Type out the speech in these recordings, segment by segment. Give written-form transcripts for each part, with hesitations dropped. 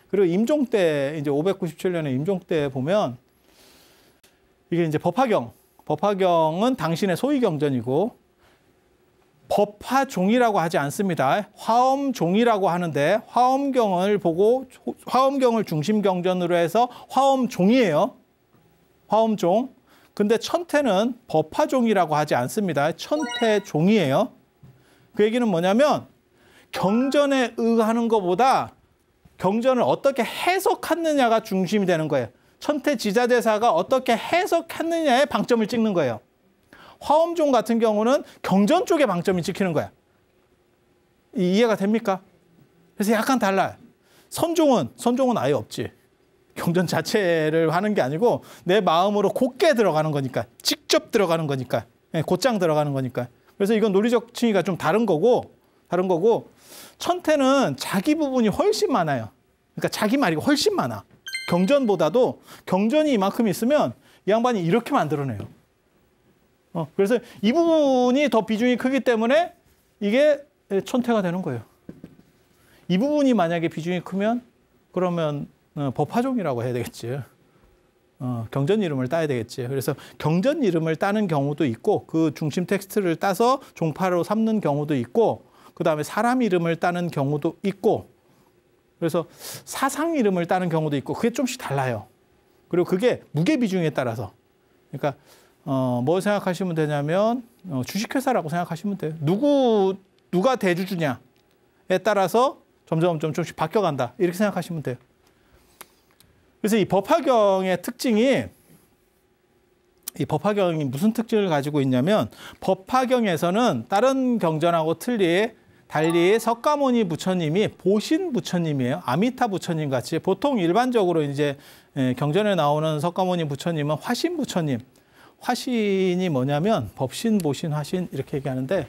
그리고 임종 때 이제 597년에 임종 때 보면 이게 이제 법화경은 당신의 소위 경전이고 법화종이라고 하지 않습니다. 화엄종이라고 하는데 화엄경을 보고 화엄경을 중심 경전으로 해서 화엄종이에요. 화엄종. 근데 천태는 법화종이라고 하지 않습니다. 천태종이에요. 그 얘기는 뭐냐면 경전에 의하는 것보다 경전을 어떻게 해석하느냐가 중심이 되는 거예요. 천태지자대사가 어떻게 해석했느냐에 방점을 찍는 거예요. 화엄종 같은 경우는 경전 쪽에 방점이 찍히는 거야. 이해가 됩니까? 그래서 약간 달라요. 선종은 아예 없지. 경전 자체를 하는 게 아니고 내 마음으로 곱게 들어가는 거니까. 직접 들어가는 거니까. 곧장 들어가는 거니까. 그래서 이건 논리적 층위가 좀 다른 거고 천태는 자기 부분이 훨씬 많아요. 그러니까 자기 말이 훨씬 많아. 경전보다도 경전이 이만큼 있으면 이 양반이 이렇게 만들어내요. 그래서 이 부분이 더 비중이 크기 때문에 이게 천태가 되는 거예요. 이 부분이 만약에 비중이 크면 그러면 법화종이라고 해야 되겠지. 경전 이름을 따야 되겠지. 그래서 경전 이름을 따는 경우도 있고 그 중심 텍스트를 따서 종파로 삼는 경우도 있고 그다음에 사람 이름을 따는 경우도 있고 그래서 사상 이름을 따는 경우도 있고 그게 좀씩 달라요. 그리고 그게 무게 비중에 따라서 그러니까 뭐 생각하시면 되냐면 주식회사라고 생각하시면 돼요. 누가 대주주냐에 따라서 점점 좀씩 바뀌어간다. 이렇게 생각하시면 돼요. 그래서 이 법화경의 특징이 이 법화경이 무슨 특징을 가지고 있냐면 법화경에서는 다른 경전하고 달리 석가모니 부처님이 보신 부처님이에요. 아미타 부처님 같이 보통 일반적으로 이제 경전에 나오는 석가모니 부처님은 화신 부처님. 화신이 뭐냐면 법신, 보신, 화신 이렇게 얘기하는데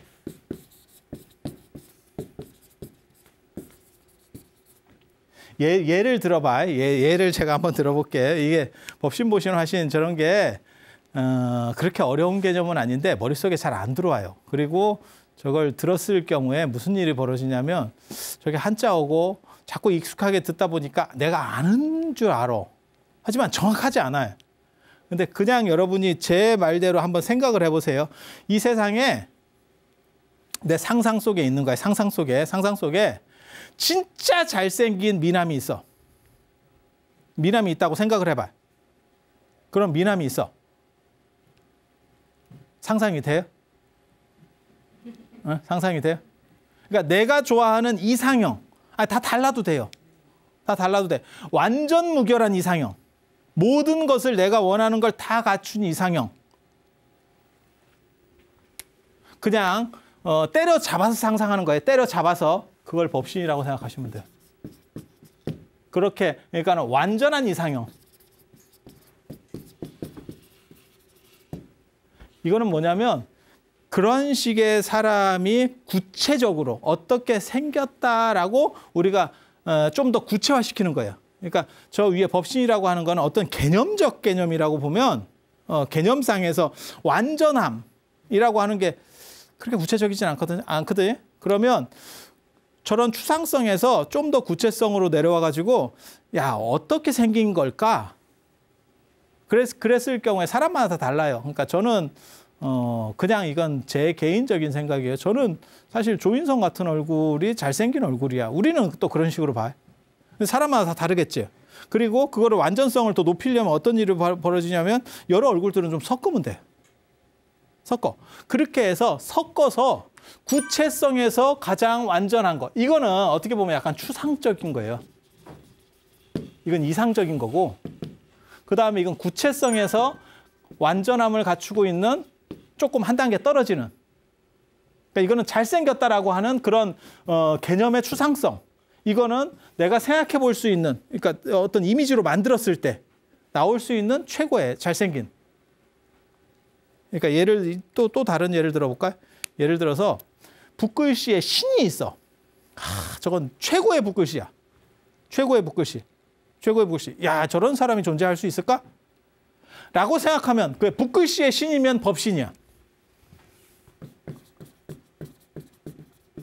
예를 들어봐. 예를 제가 한번 들어볼게요. 이게 법신, 보신, 화신 저런 게 그렇게 어려운 개념은 아닌데 머릿속에 잘 안 들어와요. 그리고 저걸 들었을 경우에 무슨 일이 벌어지냐면 저게 한자어고 자꾸 익숙하게 듣다 보니까 내가 아는 줄 알아. 하지만 정확하지 않아요. 근데 그냥 여러분이 제 말대로 한번 생각을 해보세요. 이 세상에 내 상상 속에 있는 거예요. 상상 속에 진짜 잘생긴 미남이 있어. 미남이 있다고 생각을 해봐. 그럼 미남이 있어. 상상이 돼요? 상상이 돼요? 그러니까 내가 좋아하는 이상형. 다 달라도 돼요. 다 달라도 돼. 완전 무결한 이상형. 모든 것을 내가 원하는 걸 다 갖춘 이상형. 그냥 때려잡아서 상상하는 거예요. 때려잡아서. 그걸 법신이라고 생각하시면 돼요. 그렇게 그러니까 완전한 이상형. 이거는 뭐냐면 그런 식의 사람이 구체적으로 어떻게 생겼다라고 우리가 좀 더 구체화시키는 거예요. 그러니까 저 위에 법신이라고 하는 건 어떤 개념적 개념이라고 보면 개념상에서 완전함이라고 하는 게 그렇게 구체적이진 않거든요. 그러면 저런 추상성에서 좀 더 구체성으로 내려와 가지고 야 어떻게 생긴 걸까? 그랬을 경우에 사람마다 다 달라요. 그러니까 저는 그냥 이건 제 개인적인 생각이에요. 저는 사실 조인성 같은 얼굴이 잘생긴 얼굴이야. 우리는 또 그런 식으로 봐요. 사람마다 다 다르겠지. 그리고 그거를 완전성을 더 높이려면 어떤 일이 벌어지냐면 여러 얼굴들은 좀 섞으면 돼. 그렇게 해서 섞어서 구체성에서 가장 완전한 거. 이거는 어떻게 보면 약간 추상적인 거예요. 이건 이상적인 거고. 그다음에 이건 구체성에서 완전함을 갖추고 있는 조금 한 단계 떨어지는. 그러니까 이거는 잘생겼다라고 하는 그런 개념의 추상성. 이거는 내가 생각해 볼 수 있는, 그러니까 어떤 이미지로 만들었을 때 나올 수 있는 최고의 잘생긴. 그러니까 또 다른 예를 들어볼까요? 예를 들어서 붓글씨에 신이 있어. 저건 최고의 붓글씨야. 최고의 붓글씨. 야, 저런 사람이 존재할 수 있을까? 라고 생각하면 그 붓글씨의 신이면 법신이야.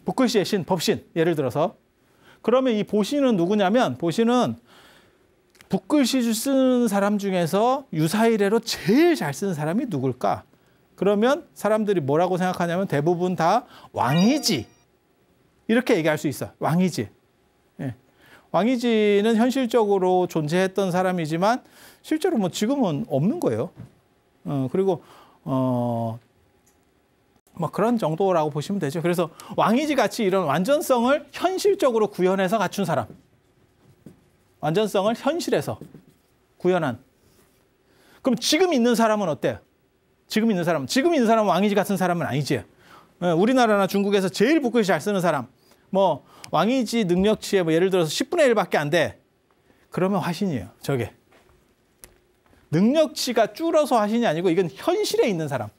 붓글씨의 신, 법신. 예를 들어서. 그러면 이 보신은 누구냐면 보신은 붓글씨 쓰는 사람 중에서 유사이래로 제일 잘 쓰는 사람이 누굴까? 그러면 사람들이 뭐라고 생각하냐면 대부분 다 왕이지. 이렇게 얘기할 수 있어. 왕이지. 예. 왕이지는 현실적으로 존재했던 사람이지만 실제로 뭐 지금은 없는 거예요. 그리고 뭐 그런 정도라고 보시면 되죠. 그래서 왕이지 같이 이런 완전성을 현실적으로 구현해서 갖춘 사람. 완전성을 현실에서 구현한. 그럼 지금 있는 사람은 어때요? 지금 있는 사람은 왕이지 같은 사람은 아니지. 우리나라나 중국에서 제일 붓글씨 잘 쓰는 사람. 뭐 왕이지 능력치에 뭐 예를 들어서 10분의 1밖에 안 돼. 그러면 화신이에요. 저게. 능력치가 줄어서 화신이 아니고 이건 현실에 있는 사람.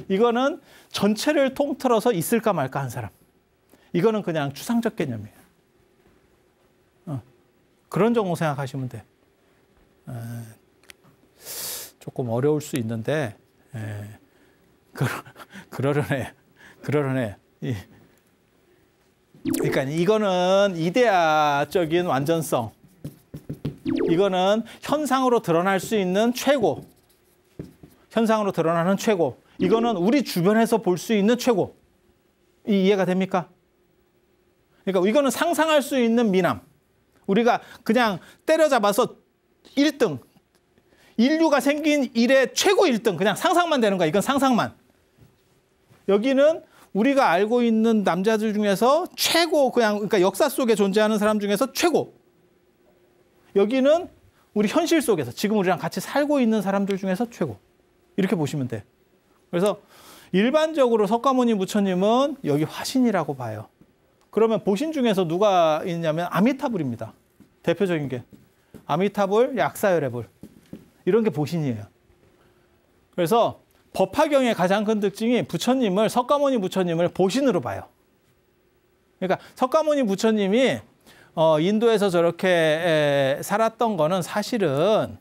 이거는 전체를 통틀어서 있을까 말까 한 사람. 이거는 그냥 추상적 개념이에요. 그런 정도 생각하시면 돼. 조금 어려울 수 있는데 그러려네. 그러니까 이거는 이데아적인 완전성. 이거는 현상으로 드러날 수 있는 최고. 현상으로 드러나는 최고. 이거는 우리 주변에서 볼 수 있는 최고. 이해가 됩니까? 그러니까 이거는 상상할 수 있는 미남. 우리가 그냥 때려잡아서 1등. 인류가 생긴 이래 최고 1등. 그냥 상상만 되는 거야. 이건 상상만. 여기는 우리가 알고 있는 남자들 중에서 최고, 그러니까 역사 속에 존재하는 사람 중에서 최고. 여기는 우리 현실 속에서 지금 우리랑 같이 살고 있는 사람들 중에서 최고. 이렇게 보시면 돼. 그래서 일반적으로 석가모니 부처님은 여기 화신이라고 봐요. 그러면 보신 중에서 누가 있냐면 아미타불입니다. 대표적인 게. 아미타불, 약사열애불. 이런 게 보신이에요. 그래서 법화경의 가장 큰 특징이 부처님을, 석가모니 부처님을 보신으로 봐요. 그러니까 석가모니 부처님이 인도에서 저렇게 살았던 거는 사실은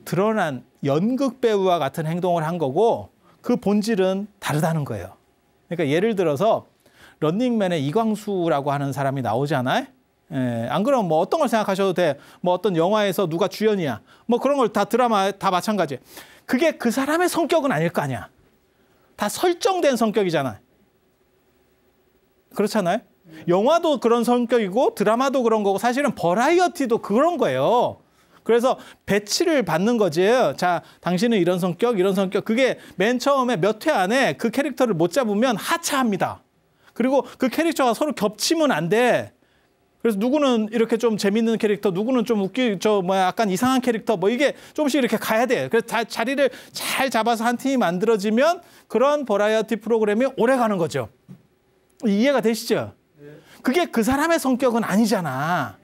드러난 연극 배우와 같은 행동을 한 거고 그 본질은 다르다는 거예요. 그러니까 예를 들어서 런닝맨의 이광수라고 하는 사람이 나오잖아요. 안 그러면 뭐 어떤 걸 생각하셔도 돼. 뭐 어떤 영화에서 누가 주연이야. 뭐 그런 걸 다 드라마 다 마찬가지. 그게 그 사람의 성격은 아닐 거 아니야. 다 설정된 성격이잖아. 그렇잖아요. 영화도 그런 성격이고 드라마도 그런 거고 사실은 버라이어티도 그런 거예요. 그래서 배치를 받는 거지. 자, 당신은 이런 성격, 이런 성격. 그게 맨 처음에 몇 회 안에 그 캐릭터를 못 잡으면 하차합니다. 그리고 그 캐릭터가 서로 겹치면 안 돼. 그래서 누구는 이렇게 좀 재밌는 캐릭터, 누구는 좀 약간 이상한 캐릭터, 뭐 이게 조금씩 이렇게 가야 돼. 그래서 자리를 잘 잡아서 한 팀이 만들어지면 그런 버라이어티 프로그램이 오래 가는 거죠. 이해가 되시죠? 그게 그 사람의 성격은 아니잖아.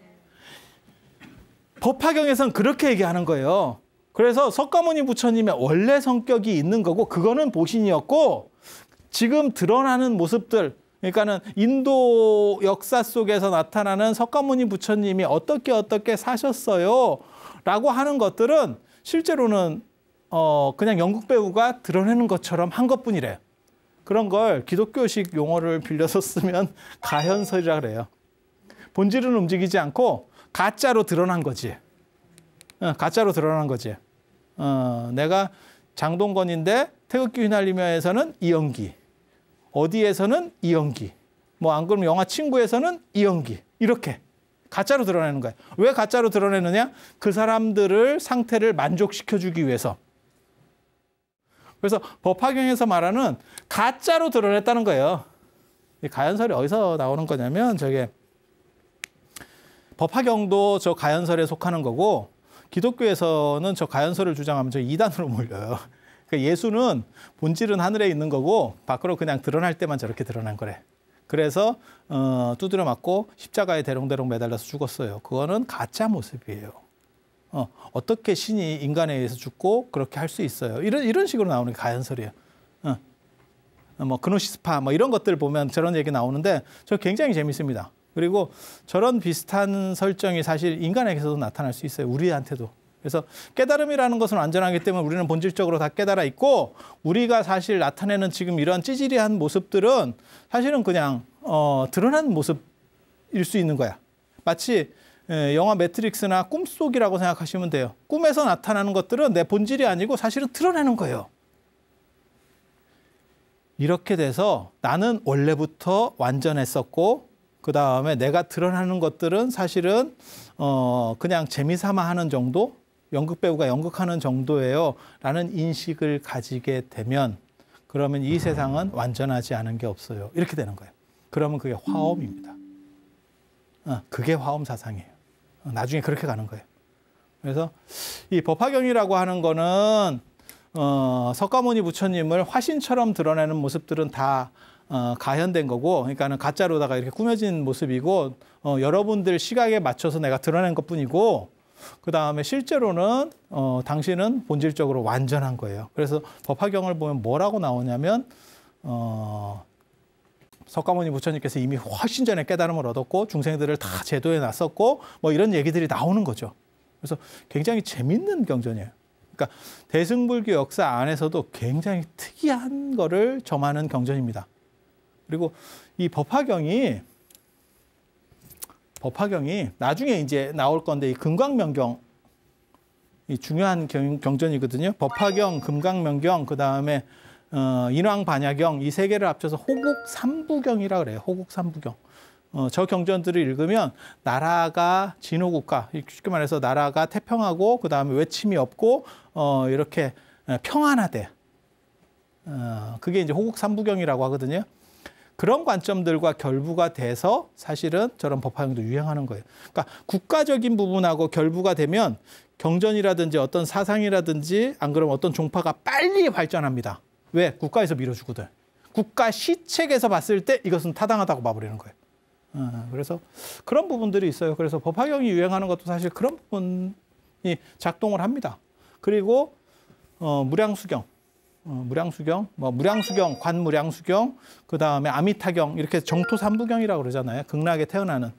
법화경에서는 그렇게 얘기하는 거예요. 그래서 석가모니 부처님의 원래 성격이 있는 거고 그거는 보신이었고 지금 드러나는 모습들, 그러니까는 인도 역사 속에서 나타나는 석가모니 부처님이 어떻게 사셨어요 라고 하는 것들은 실제로는 그냥 연극 배우가 드러내는 것처럼 한 것뿐이래요. 그런 걸 기독교식 용어를 빌려서 쓰면 가현설이라 그래요. 본질은 움직이지 않고 가짜로 드러난 거지. 가짜로 드러난 거지. 내가 장동건인데 태극기 휘날리며에서는 이연기. 어디에서는 이연기. 뭐 안 그러면 영화 친구에서는 이연기. 이렇게 가짜로 드러내는 거예요. 왜 가짜로 드러내느냐? 그 사람들을 상태를 만족시켜주기 위해서. 그래서 법화경에서 말하는 가짜로 드러냈다는 거예요. 이 가연설이 어디서 나오는 거냐면 저게 법화경도 저 가연설에 속하는 거고 기독교에서는 저 가연설을 주장하면 저 이단으로 몰려요. 그러니까 예수는 본질은 하늘에 있는 거고 밖으로 그냥 드러날 때만 저렇게 드러난 거래. 그래서 두드려 맞고 십자가에 대롱대롱 매달려서 죽었어요. 그거는 가짜 모습이에요. 어떻게 신이 인간에 의해서 죽고 그렇게 할 수 있어요. 이런 식으로 나오는 게 가연설이에요. 뭐 그노시스파 뭐 이런 것들 보면 저런 얘기 나오는데 저 굉장히 재밌습니다. 그리고 저런 비슷한 설정이 사실 인간에게서도 나타날 수 있어요. 우리한테도. 그래서 깨달음이라는 것은 완전하기 때문에 우리는 본질적으로 다 깨달아 있고 우리가 사실 나타내는 지금 이런 찌질이한 모습들은 사실은 그냥 드러난 모습일 수 있는 거야. 마치 영화 매트릭스나 꿈속이라고 생각하시면 돼요. 꿈에서 나타나는 것들은 내 본질이 아니고 사실은 드러내는 거예요. 이렇게 돼서 나는 원래부터 완전했었고 그다음에 내가 드러나는 것들은 사실은 그냥 재미삼아 하는 정도? 연극 배우가 연극하는 정도예요. 라는 인식을 가지게 되면 그러면 이 세상은 완전하지 않은 게 없어요. 이렇게 되는 거예요. 그러면 그게 화엄입니다. 그게 화엄 사상이에요. 나중에 그렇게 가는 거예요. 그래서 이 법화경이라고 하는 거는 석가모니 부처님을 화신처럼 드러내는 모습들은 다 가현된 거고, 그러니까는 가짜로다가 이렇게 꾸며진 모습이고, 여러분들 시각에 맞춰서 내가 드러낸 것뿐이고, 그 다음에 실제로는 당신은 본질적으로 완전한 거예요. 그래서 법화경을 보면 뭐라고 나오냐면 석가모니 부처님께서 이미 훨씬 전에 깨달음을 얻었고 중생들을 다 제도해 놨었고 뭐 이런 얘기들이 나오는 거죠. 그래서 굉장히 재밌는 경전이에요. 그러니까 대승불교 역사 안에서도 굉장히 특이한 거를 점하는 경전입니다. 그리고 이 법화경이 나중에 이제 나올 건데 이 금강명경 이 중요한 경전이거든요. 법화경, 금강명경, 그 다음에 인왕반야경 이 세 개를 합쳐서 호국삼부경이라 그래요. 호국삼부경. 저 경전들을 읽으면 나라가 진호국가, 쉽게 말해서 나라가 태평하고 그 다음에 외침이 없고 이렇게 평안하대. 그게 이제 호국삼부경이라고 하거든요. 그런 관점들과 결부가 돼서 사실은 저런 법화경도 유행하는 거예요. 그러니까 국가적인 부분하고 결부가 되면 경전이라든지 어떤 사상이라든지 안 그러면 어떤 종파가 빨리 발전합니다. 왜? 국가에서 밀어주거든. 국가 시책에서 봤을 때 이것은 타당하다고 봐버리는 거예요. 그래서 그런 부분들이 있어요. 그래서 법화경이 유행하는 것도 사실 그런 부분이 작동을 합니다. 그리고 무량수경, 무량수경, 관무량수경, 그 다음에 아미타경 이렇게 정토삼부경이라고 그러잖아요. 극락에 태어나는.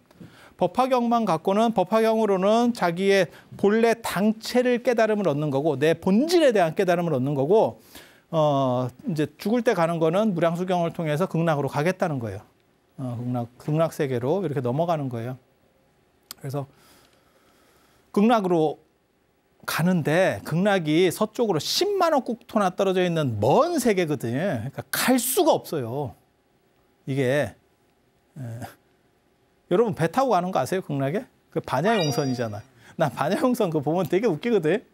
법화경만 갖고는 법화경으로는 자기의 본래 당체를 깨달음을 얻는 거고 내 본질에 대한 깨달음을 얻는 거고 이제 죽을 때 가는 거는 무량수경을 통해서 극락으로 가겠다는 거예요. 극락 세계로 이렇게 넘어가는 거예요. 그래서 극락으로 가는데 극락이 서쪽으로 10만억 국토나 떨어져 있는 먼 세계거든요. 그러니까 갈 수가 없어요. 이게 여러분 배 타고 가는 거 아세요? 극락에? 그 반야용선이잖아. 나 반야용선 그거 보면 되게 웃기거든.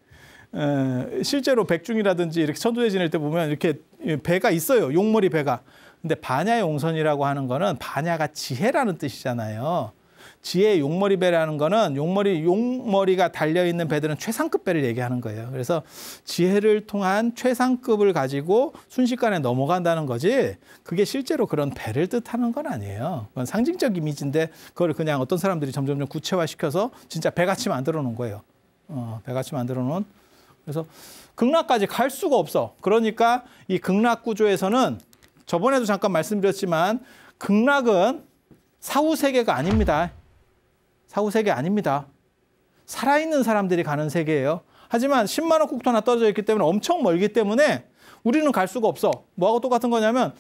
실제로 백중이라든지 이렇게 천도에 지낼 때 보면 이렇게 배가 있어요. 용머리 배가. 근데 반야용선이라고 하는 거는 반야가 지혜라는 뜻이잖아요. 지혜의 용머리 배라는 거는 용머리가 달려있는 배들은 최상급 배를 얘기하는 거예요. 그래서 지혜를 통한 최상급을 가지고 순식간에 넘어간다는 거지 그게 실제로 그런 배를 뜻하는 건 아니에요. 그건 상징적 이미지인데 그걸 그냥 어떤 사람들이 점점 구체화시켜서 진짜 배같이 만들어 놓은 거예요. 배같이 만들어 놓은. 그래서 극락까지 갈 수가 없어. 그러니까 이 극락 구조에서는 저번에도 잠깐 말씀드렸지만 극락은 사후세계가 아닙니다. 사후세계 아닙니다. 살아있는 사람들이 가는 세계예요. 하지만 10만억 국토나 떨어져 있기 때문에 엄청 멀기 때문에 우리는 갈 수가 없어. 뭐하고 똑같은 거냐면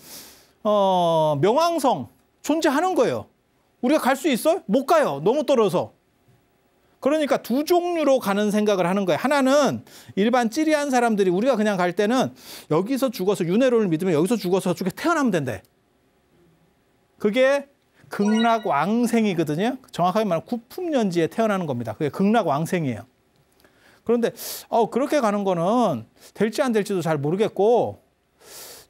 명왕성 존재하는 거예요. 우리가 갈 수 있어요? 못 가요. 너무 떨어져서. 그러니까 두 종류로 가는 생각을 하는 거예요. 하나는 일반 찌리한 사람들이 우리가 그냥 갈 때는 여기서 죽어서 윤회론을 믿으면 여기서 죽어서 저쪽에 태어나면 된대. 그게 극락왕생이거든요. 정확하게 말하면 구품년지에 태어나는 겁니다. 그게 극락왕생이에요. 그런데 그렇게 가는 거는 될지 안 될지도 잘 모르겠고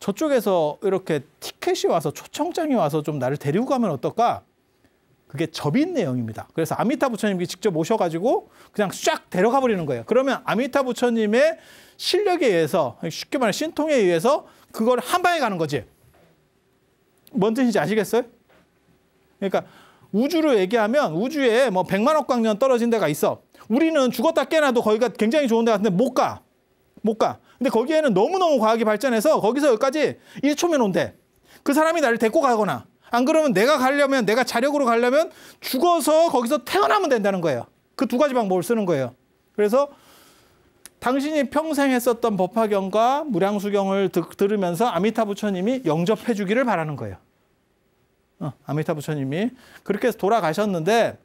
저쪽에서 이렇게 티켓이 와서 초청장이 와서 좀 나를 데리고 가면 어떨까? 그게 접인 내용입니다. 그래서 아미타 부처님이 직접 오셔가지고 그냥 쫙 데려가 버리는 거예요. 그러면 아미타 부처님의 실력에 의해서 쉽게 말해 신통에 의해서 그걸 한 방에 가는 거지. 뭔 뜻인지 아시겠어요? 그러니까 우주로 얘기하면 우주에 뭐 100만억 광년 떨어진 데가 있어. 우리는 죽었다 깨나도 거기가 굉장히 좋은 데 같은데 못 가. 근데 거기에는 너무너무 과학이 발전해서 거기서 여기까지 1초면 온대. 그 사람이 나를 데리고 가거나 안 그러면 내가 자력으로 가려면 죽어서 거기서 태어나면 된다는 거예요. 그 두 가지 방법을 쓰는 거예요. 그래서 당신이 평생 했었던 법화경과 무량수경을 들으면서 아미타 부처님이 영접해 주기를 바라는 거예요. 아미타 부처님이 그렇게 해서 돌아가셨는데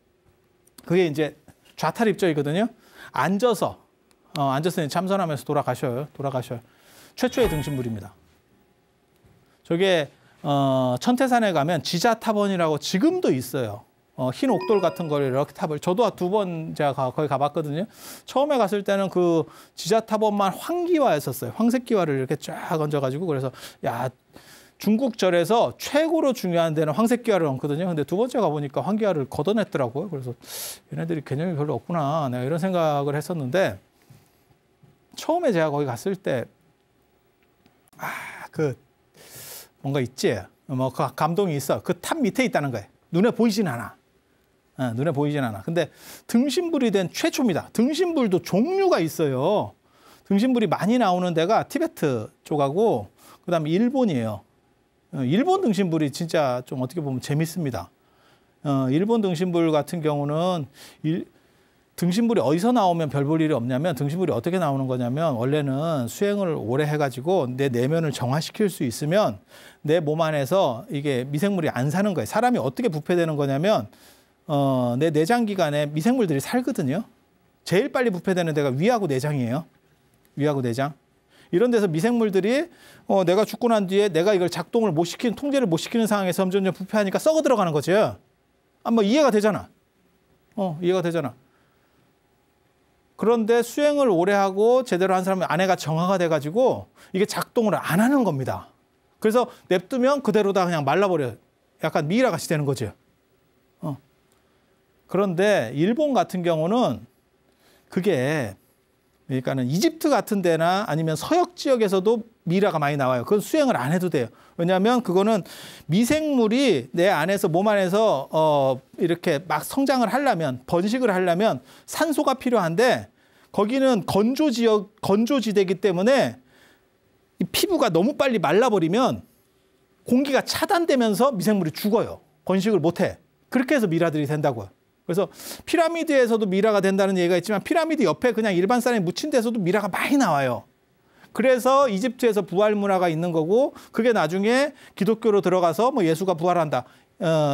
그게 이제 좌탈 입절이거든요. 앉아서 참선하면서 돌아가셔요. 최초의 등신불입니다. 저게 천태산에 가면 지자탑원이라고 지금도 있어요. 흰 옥돌 같은 걸 이렇게 탑을 저도 2번 제가 거기 가봤거든요. 처음에 갔을 때는 그 지자탑원만 황기화였었어요. 황색기화를 이렇게 쫙 얹어가지고 그래서 야 중국절에서 최고로 중요한 데는 황색기화를 얹거든요. 근데 두 번째 가보니까 황기화를 걷어냈더라고요. 그래서 얘네들이 개념이 별로 없구나. 내가 이런 생각을 했었는데 처음에 제가 거기 갔을 때 뭔가 있지. 뭐 그 감동이 있어. 그 탑 밑에 있다는 거예요. 눈에 보이진 않아. 눈에 보이진 않아. 근데 등신불이 된 최초입니다. 등신불도 종류가 있어요. 등신불이 많이 나오는 데가 티베트 쪽하고 그다음에 일본이에요. 일본 등신불이 진짜 좀 어떻게 보면 재밌습니다. 일본 등신불 같은 경우는 등신불이 어디서 나오면 별 볼 일이 없냐면 등신불이 어떻게 나오는 거냐면 원래는 수행을 오래 해가지고 내 내면을 정화시킬 수 있으면 내 몸 안에서 이게 미생물이 안 사는 거예요. 사람이 어떻게 부패되는 거냐면 내 내장기관에 미생물들이 살거든요. 제일 빨리 부패되는 데가 위하고 내장이에요. 위하고 내장. 이런 데서 미생물들이 내가 죽고 난 뒤에 내가 이걸 작동을 못 시키는, 통제를 못 시키는 상황에서 점점 부패하니까 썩어 들어가는 거죠. 뭐 이해가 되잖아. 이해가 되잖아. 그런데 수행을 오래 하고 제대로 한 사람은 안에가 정화가 돼가지고 이게 작동을 안 하는 겁니다. 그래서 냅두면 그대로다 그냥 말라버려요. 약간 미이라같이 되는 거죠. 그런데 일본 같은 경우는 그게 그러니까는 이집트 같은 데나 아니면 서역 지역에서도 미라가 많이 나와요. 그건 수행을 안 해도 돼요. 왜냐하면 그거는 미생물이 내 안에서 몸 안에서 이렇게 막 성장을 하려면 번식을 하려면 산소가 필요한데 거기는 건조지대이기 때문에 이 피부가 너무 빨리 말라버리면 공기가 차단되면서 미생물이 죽어요. 번식을 못해. 그렇게 해서 미라들이 된다고요. 그래서 피라미드에서도 미라가 된다는 얘기가 있지만 피라미드 옆에 그냥 일반 사람이 묻힌 데서도 미라가 많이 나와요. 그래서 이집트에서 부활 문화가 있는 거고 그게 나중에 기독교로 들어가서 뭐 예수가 부활한다.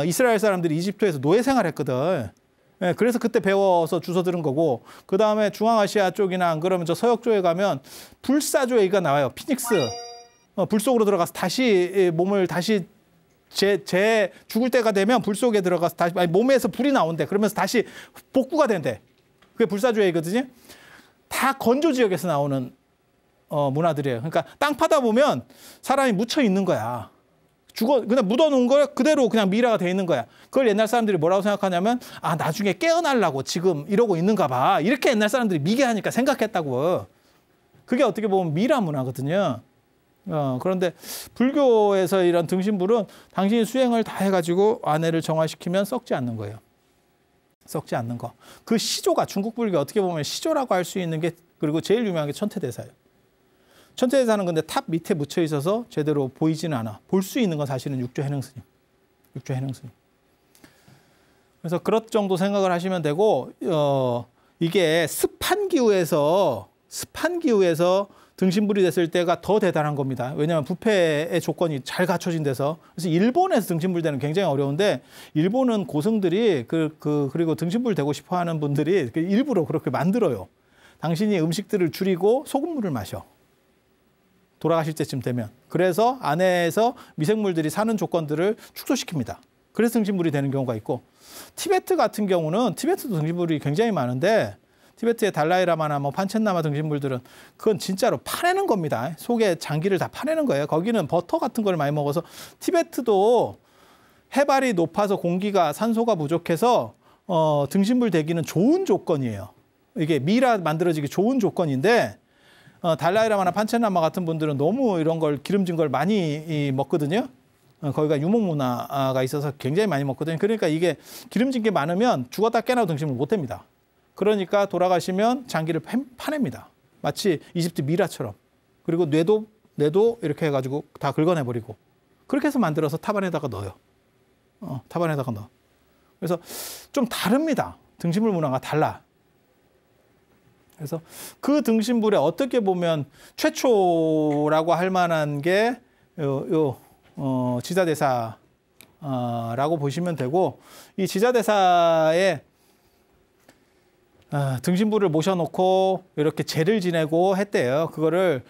이스라엘 사람들이 이집트에서 노예 생활했거든. 그래서 그때 배워서 주워 들은 거고 그다음에 중앙아시아 쪽이나 안 그러면 저 서역 쪽에 가면 불사조 얘기가 나와요. 피닉스. 불 속으로 들어가서 다시 몸을 다시 죽을 때가 되면 불 속에 들어가서 다시 몸에서 불이 나온대. 그러면서 다시 복구가 된대. 그게 불사조이거든요. 다 건조 지역에서 나오는 문화들이에요. 그러니까 땅 파다 보면 사람이 묻혀 있는 거야. 그냥 묻어놓은 걸 그대로 그냥 미라가 돼 있는 거야. 그걸 옛날 사람들이 뭐라고 생각하냐면 나중에 깨어나려고 지금 이러고 있는가 봐. 이렇게 옛날 사람들이 미개하니까 생각했다고. 그게 어떻게 보면 미라 문화거든요. 그런데 불교에서 이런 등신불은 당신이 수행을 다 해가지고 아내를 정화시키면 썩지 않는 거예요. 썩지 않는 거. 그 시조가 중국 불교 어떻게 보면 시조라고 할 수 있는 게 그리고 제일 유명한 게 천태대사예요. 천태대사는 근데 탑 밑에 묻혀 있어서 제대로 보이지는 않아. 볼 수 있는 건 사실은 육조 해능스님. 육조 해능스님. 그래서 그런 정도 생각을 하시면 되고 이게 습한 기후에서 등신불이 됐을 때가 더 대단한 겁니다. 왜냐하면 부패의 조건이 잘 갖춰진 데서. 그래서 일본에서 등신불 되는 굉장히 어려운데 일본은 고승들이 그리고 등신불 되고 싶어하는 분들이 일부러 그렇게 만들어요. 당신이 음식들을 줄이고 소금물을 마셔. 돌아가실 때쯤 되면. 그래서 안에서 미생물들이 사는 조건들을 축소시킵니다. 그래서 등신불이 되는 경우가 있고 티베트 같은 경우는 티베트도 등신불이 굉장히 많은데 티베트의 달라이라마나 뭐 판첸라마 등신불들은 그건 진짜로 파내는 겁니다. 속에 장기를 다 파내는 거예요. 거기는 버터 같은 걸 많이 먹어서 티베트도 해발이 높아서 공기가 산소가 부족해서 등신불 되기는 좋은 조건이에요. 이게 미라 만들어지기 좋은 조건인데 달라이라마나 판첸라마 같은 분들은 너무 이런 걸 기름진 걸 많이 먹거든요. 거기가 유목 문화가 있어서 굉장히 많이 먹거든요. 그러니까 이게 기름진 게 많으면 죽었다 깨나도 등신불 못 됩니다. 그러니까 돌아가시면 장기를 파냅니다. 마치 이집트 미라처럼. 그리고 뇌도 이렇게 해가지고 다 긁어내버리고. 그렇게 해서 만들어서 탑 안에다가 넣어요. 탑 안에다가 넣어. 그래서 좀 다릅니다. 등신불 문화가 달라. 그래서 그 등신불에 어떻게 보면 최초라고 할 만한 게 지자대사라고 보시면 되고 이 지자대사의 등신부를 모셔놓고 이렇게 제를 지내고 했대요. 그거를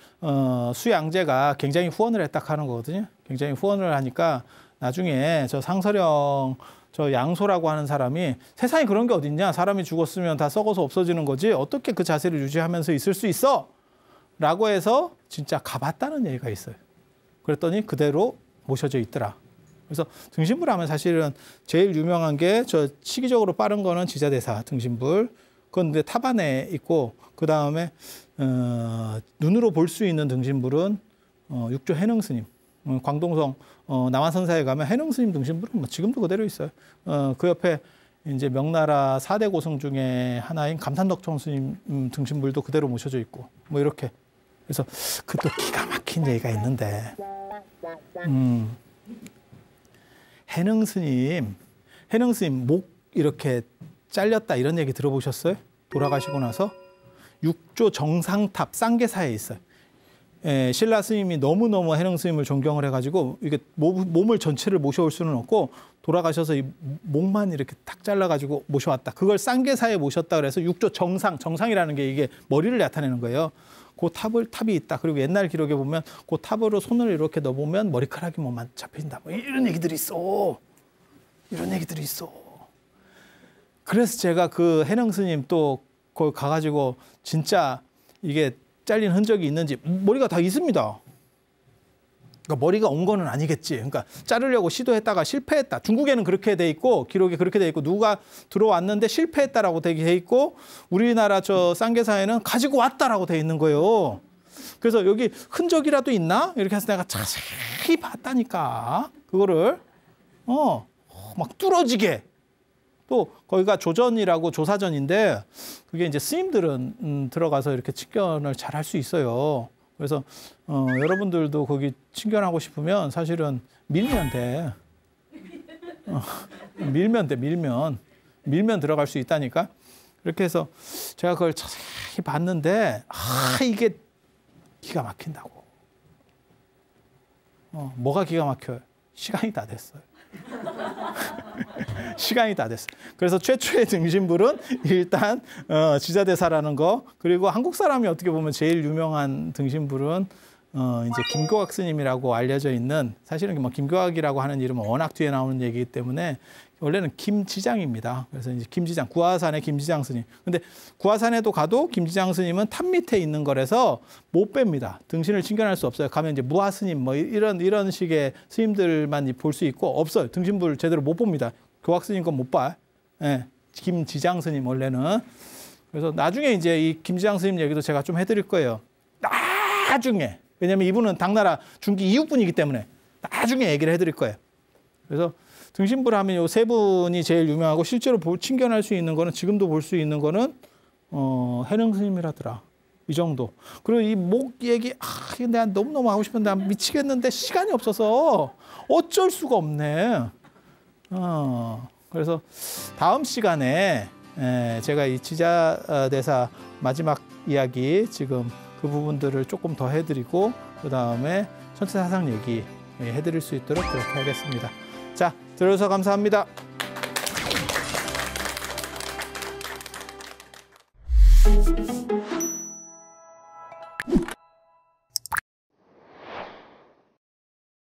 수양제가 굉장히 후원을 했다 하는 거거든요. 굉장히 후원을 하니까 나중에 저 상서령 저 양소라고 하는 사람이 세상에 그런 게 어딨냐. 사람이 죽었으면 다 썩어서 없어지는 거지. 어떻게 그 자세를 유지하면서 있을 수 있어? 라고 해서 진짜 가봤다는 얘기가 있어요. 그랬더니 그대로 모셔져 있더라. 그래서 등신불 하면 사실은 제일 유명한 게 저 시기적으로 빠른 거는 지자대사 등신불. 그건 근데 탑 안에 있고 그 다음에 눈으로 볼 수 있는 등신불은 육조 해능스님. 광동성 남한선사에 가면 해능스님 등신불은 뭐 지금도 그대로 있어요. 그 옆에 이제 명나라 4대 고승 중에 하나인 감산덕청 스님 등신불도 그대로 모셔져 있고 뭐 이렇게. 그래서 그 또 기가 막힌 얘기가 있는데 해능스님 목 이렇게 잘렸다 이런 얘기 들어보셨어요? 돌아가시고 나서 육조 정상탑 쌍계사에 있어요. 예, 신라 스님이 너무너무 해능 스님을 존경을 해가지고 이게 몸을 전체를 모셔올 수는 없고 돌아가셔서 이 목만 이렇게 탁 잘라가지고 모셔왔다. 그걸 쌍계사에 모셨다 그래서 육조 정상이라는 게 이게 머리를 나타내는 거예요. 그 탑이 있다. 그리고 옛날 기록에 보면 그 탑으로 손을 이렇게 넣어보면 머리카락이 뭐만 잡힌다. 뭐 이런 얘기들이 있어. 이런 얘기들이 있어. 그래서 제가 그 해능 스님 또 거기 가가지고 진짜 이게 잘린 흔적이 있는지 머리가 다 있습니다. 그러니까 머리가 온 거는 아니겠지. 그러니까 자르려고 시도했다가 실패했다. 중국에는 그렇게 돼 있고 기록에 그렇게 돼 있고 누가 들어왔는데 실패했다라고 돼 있고 우리나라 저 쌍계사에는 가지고 왔다라고 돼 있는 거예요. 그래서 여기 흔적이라도 있나? 이렇게 해서 내가 자세히 봤다니까. 그거를 막 뚫어지게. 또 거기가 조전이라고 조사전인데 그게 이제 스님들은 들어가서 이렇게 친견을 잘 할 수 있어요. 그래서 여러분들도 거기 친견하고 싶으면 사실은 밀면 돼. 밀면 들어갈 수 있다니까. 그렇게 해서 제가 그걸 자세히 봤는데 이게 기가 막힌다고. 뭐가 기가 막혀요? 시간이 다 됐어요. 시간이 다 됐어요. 그래서 최초의 등신불은 일단 지자대사라는 거, 그리고 한국 사람이 어떻게 보면 제일 유명한 등신불은 이제 김교학 스님이라고 알려져 있는, 사실은 뭐 김교학이라고 하는 이름은 워낙 뒤에 나오는 얘기이기 때문에 원래는 김지장입니다. 그래서 이제 김지장, 구화산의 김지장 스님. 근데 구화산에도 가도 김지장 스님은 탑 밑에 있는 거라서 못 뺍니다. 등신을 친견할 수 없어요. 가면 이제 무화 스님 뭐 이런 식의 스님들만 볼 수 있고 없어요. 등신불 제대로 못 봅니다. 교학 스님 건 못 봐. 예, 김지장 스님 원래는. 그래서 나중에 이제 이 김지장 스님 얘기도 제가 좀 해드릴 거예요. 나중에. 왜냐면 이분은 당나라 중기 이육분이기 때문에 나중에 얘기를 해드릴 거예요. 그래서 등신불 하면 요 세 분이 제일 유명하고 실제로 친견할 수 있는 거는, 지금도 볼 수 있는 거는 해능 스님이라더라. 이 정도. 그리고 이 목 얘기, 이거 내가 너무너무 하고 싶은데 미치겠는데 시간이 없어서 어쩔 수가 없네. 그래서 다음 시간에 제가 이 지자대사 마지막 이야기, 지금 그 부분들을 조금 더 해드리고 그 다음에 천체사상 얘기 해드릴 수 있도록 그렇게 하겠습니다. 자, 들어주셔서 감사합니다.